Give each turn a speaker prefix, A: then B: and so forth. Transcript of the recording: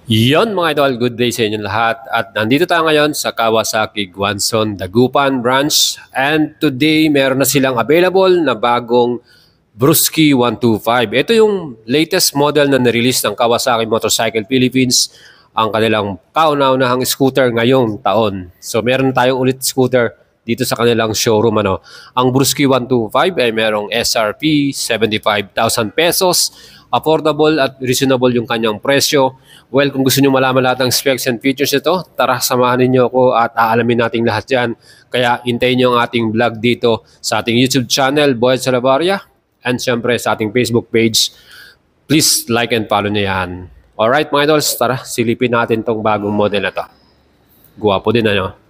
A: Yon mga idol, good day sa inyo lahat. At nandito tayo ngayon sa Kawasaki Gwanson, Dagupan branch. And today, meron na silang available na bagong Brusky 125. Ito yung latest model na nirelease ng Kawasaki Motorcycle Philippines. Ang kanilang kauna-unahang scooter ngayong taon. So meron tayong ulit scooter dito sa kanilang showroom. Ang Brusky 125 ay merong SRP 75,000 pesos. Affordable at reasonable yung kanyang presyo. Well, kung gusto nyo malaman lahat ng specs and features ito, tara samahan ninyo ako at aalamin natin lahat yan. Kaya hintayin nyo ang ating vlog dito sa ating YouTube channel, Boyd Salavarria, and syempre sa ating Facebook page. Please like and follow nyo yan. Alright mga idols, tara silipin natin tong bagong model na to. Guwapo din ano.